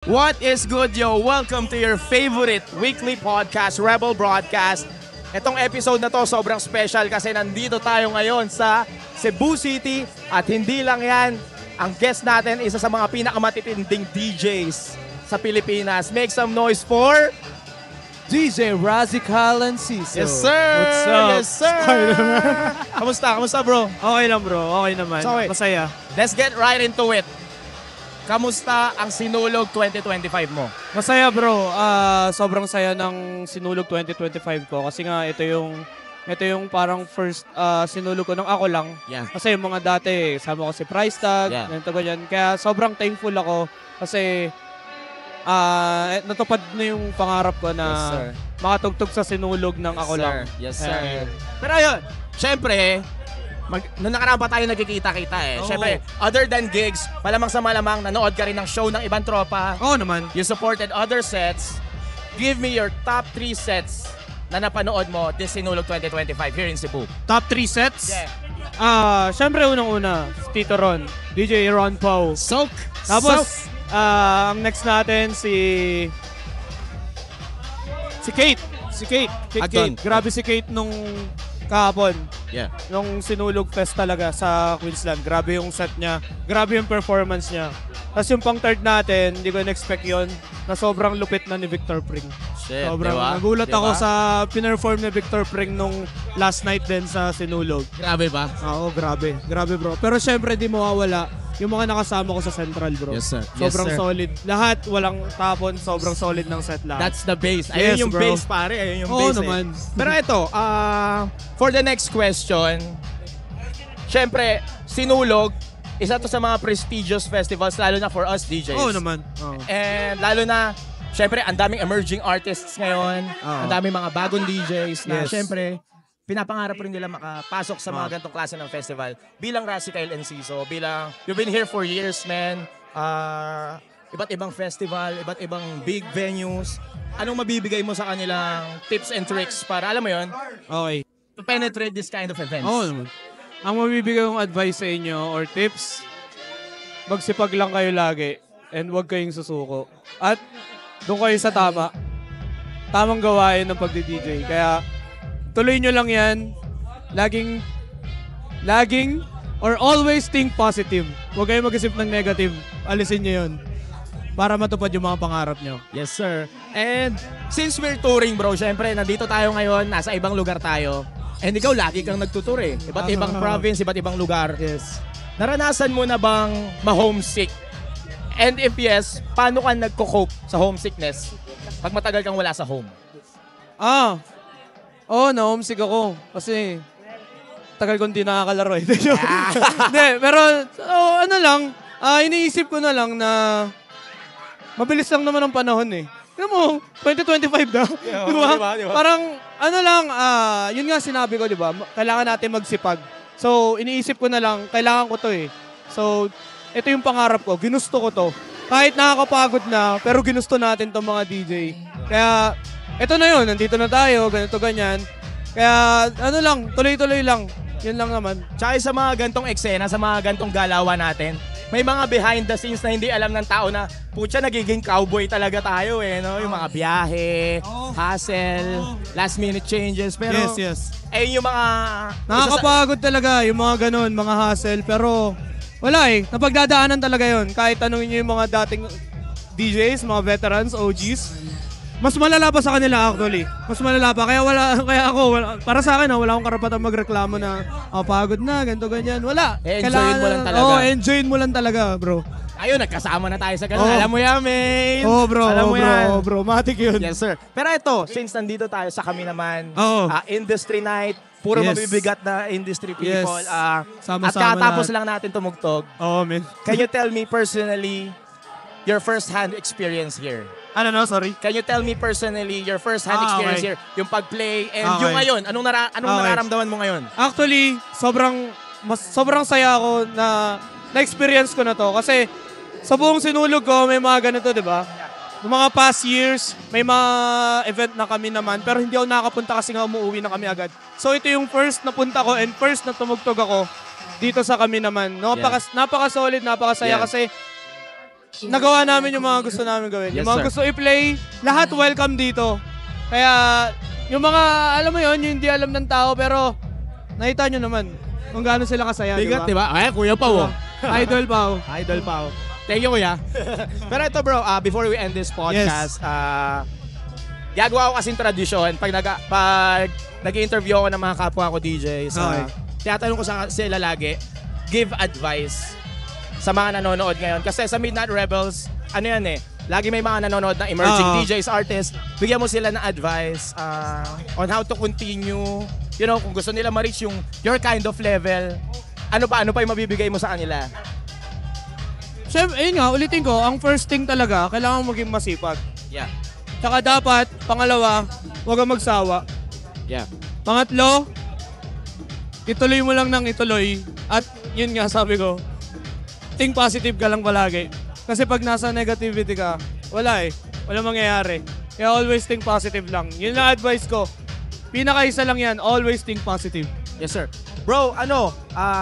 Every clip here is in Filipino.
What is good, yo? Welcome to your favorite weekly podcast, Rebel Broadcast. Itong episode na to sobrang special kasi nandito tayo ngayon sa Cebu City at hindi lang yan, ang guest natin isa sa mga pinakamatitinding DJs sa Pilipinas. Make some noise for DJ Razical and Ciso. Yes, sir! What's up? Yes, sir! Kamusta? Kamusta, bro? Okay lang bro, okay naman. So, wait. Masaya. Let's get right into it. Kamusta ang Sinulog 2025 mo? Masaya bro, sobrang saya ng Sinulog 2025 ko kasi nga ito yung parang first Sinulog ko nung ako lang. Yeah. Kasi yung mga dati, sama ko si Price Tag, ganito ganyan. Kaya sobrang thankful ako kasi natupad na yung pangarap ko na makatugtog sa Sinulog ng ako lang. Yes, sir. Pero ayun, syempre, nung nakaraan pa tayo nagkikita-kita eh. Oo. Syempre, other than gigs, malamang sa malamang, nanood ka rin ng show ng ibang tropa. Oo naman. You supported other sets. Give me your top 3 sets na napanood mo this Sinulog 2025 here in Cebu. Top 3 sets? Yeah. Syempre unang-una, Tito Ron, DJ Ron Pau. Soak! Tapos, ang next natin si Kate. Adon. Grabe si Kate nung kahapon. Yeah. Nung Sinulog Fest talaga sa Queensland. Grabe yung set niya. Grabe yung performance niya. Tapos yung pang third natin, hindi ko in-expect yun, na sobrang lupit na ni Victor Pring. Shit, Sobrang diba? nagulat ako Diba? sa pinerform ni Victor Pring nung last night din sa Sinulog. Grabe ba? Oo, grabe. Grabe bro. Pero syempre di mawawala yung mga nakasama ko sa Central bro. Yes, sir. Sobrang Yes, sir. solid. Lahat walang tapon, sobrang solid ng set lahat. That's the base. Yes, Ayun yung bro. base, pare. Ayun yung Oo base. naman. Pero ito, for the next question, syempre, Sinulog, isa to sa mga prestigious festivals, lalo na for us DJs. Oo naman. Oo. And lalo na, syempre, ang daming emerging artists ngayon, Oo. ang daming mga bagong DJs na Yes. syempre, pinapangarap rin nila makapasok sa mga ganitong klase ng festival. Bilang Razical and Ciso, bilang, you've been here for years, man. Iba't ibang festival, iba't ibang big venues. Anong mabibigay mo sa kanilang tips and tricks para, alam mo yon, Okay. to penetrate this kind of events? Oo naman. Ang mabibigay kong advice sa inyo or tips, magsipag lang kayo lagi and huwag kayong susuko. At doon kayo sa tama. Tamang gawain ng pagdi-DJ. Kaya tuloy nyo lang yan. Laging or always think positive. Huwag kayong mag-isip ng negative. Alisin nyo yun. Para matupad yung mga pangarap nyo. Yes, sir. And since we're touring, bro, syempre, nandito tayo ngayon, nasa ibang lugar tayo. And ikaw, lagi kang nagtutour eh. Iba't ibang province, iba't ibang lugar. Yes. Naranasan mo na bang ma-homesick? And if yes, paano ka nagko-cope sa homesickness pag matagal kang wala sa home? Na-homesick ako. Kasi tagal kong di nakakalaro eh. Hindi, pero iniisip ko na lang na mabilis lang naman ang panahon eh. Alam mo, 2025 na. Diba? Parang, yun nga sinabi ko, diba? Kailangan natin magsipag. So, iniisip ko na lang, kailangan ko to eh. So, ito yung pangarap ko. Ginusto ko to. Kahit nakakapagod na, pero ginusto natin tong mga DJ. Kaya, ito na yun. Nandito na tayo, ganito, ganyan. Kaya, tuloy-tuloy lang. Yun lang naman. Tsaka sa mga gantong eksena, sa mga gantong galawan natin, may mga behind the scenes na hindi alam ng tao na, putya, nagiging cowboy talaga tayo eh, no? Yung mga biyahe, hassle, last minute changes. Pero, Yes. ayun yung mga... Nakakapagod talaga yung mga ganun, mga hassle. Pero wala eh. Napagdadaanan talaga yun. Kahit tanongin nyo yung mga dating DJs, mga veterans, OGs. Mas malala pa sa kanila actually. Mas malala pa. Kaya para sa akin wala akong karapatan magreklamo na pagod na, ganito, ganyan. Wala. Enjoyin mo lang talaga. Enjoyin mo lang talaga, bro. Ayun, nagkasama na tayo sa ganun. Alam mo yan, man. Bro. Alam mo yan. Bro. Matik yun. Yes, sir. Pero ito, since nandito tayo sa kami naman, Oo. industry night, puro Yes. mabibigat na industry people. Yes. At Sama-sama katapos lahat. lang natin tumugtog. Oo, man. Can you tell me personally your first-hand experience here? Sorry. Can you tell me personally your first-hand experience okay. here? Yung pag-play and Okay. yung ngayon. Anong Okay. nararamdaman mo ngayon? Actually, sobrang saya ako na na-experience ko na to. Kasi sa buong Sinulog ko, may mga ganito, di ba? Noong mga past years, may mga event na kami naman, pero hindi ako nakapunta kasi nga umuwi na kami agad. So ito yung first na punta ko and first na tumugtog ako dito sa kami naman. Napaka-solid, napakasaya Yeah. kasi nagawa namin yung mga gusto namin gawin. Yes, Yung mga sir. gusto i-play, lahat welcome dito. Kaya, yung mga, alam mo yun, yung hindi alam ng tao, pero nakita nyo naman kung gaano sila kasaya, Bigat, di ba? diba? Ay, Kuya Pao. Idol pa. Idol Pao. Thank you, Kuya. Pero ito, bro, before we end this podcast, gagawa ko kasing tradisyon pag nag-interview ako ng mga kapwa ko DJs. Okay. Tinatanong ko sa sila lagi, give advice sa mga nanonood ngayon. Kasi sa Midnight Rebels, ano yan lagi may mga nanonood ng emerging DJs, artists. Bigyan mo sila ng advice on how to continue. You know, kung gusto nila ma-reach your kind of level, ano pa yung mabibigay mo sa kanila? Siyempre, ayun nga, ulitin ko, ang first thing talaga, kailangan maging masipag. Yeah. Tsaka dapat, pangalawa, huwag kang magsawa. Yeah. Pangatlo, ituloy mo lang ng ituloy. At yun nga, sabi ko, think positive ka lang palagi. Kasi pag nasa negativity ka, wala Walang mangyayari. Kaya always think positive lang. Yun lang advice ko. Pinakaisa lang yan, always think positive. Yes, sir. Bro,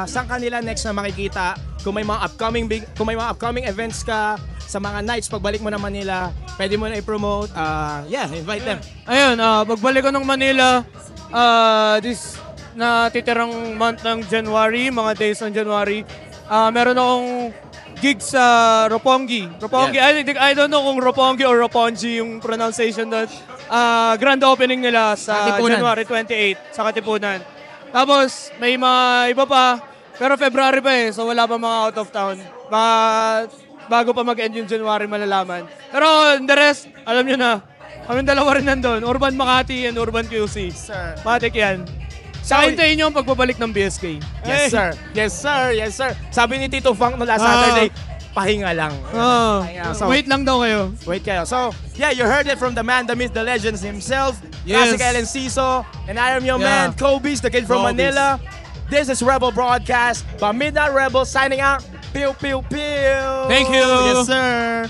saan ka nila next na makikita? Kung may mga upcoming events ka, sa mga nights, pagbalik mo na Manila, pwede mo na i-promote. Invite them. Ayun, pagbalik ko ng Manila, this natitirang month ng January, mga days ng January, meron akong gig sa Roppongi. I don't know kung Roppongi or Roppongi yung pronunciation doon. Grand opening nila sa January 28 sa Katipunan. Tapos, may mga iba pa, pero February pa so wala pa mga out of town. Bago pa mag-end yung January malalaman. Pero the rest, alam nyo na, kami dalawa rin nandun. Urban Makati and Urban QC. Sir. Matik yan. Saka hintayin nyo ang pagbabalik ng BSK. Yes, sir. Yes, sir. Yes, sir. Sabi ni Tito Funk no last Saturday, pahinga lang. Pahinga. So, Wait lang daw kayo. Wait kayo. So, yeah, you heard it from the man, the myth, the legends himself. Yes. Classic Ellen Ciso. And I am your man, Kobe's, the kid from Kobe's. Manila. This is Rebel Broadcast by Midnight Rebel signing out. Pew, pew, pew. Thank you. Yes, sir.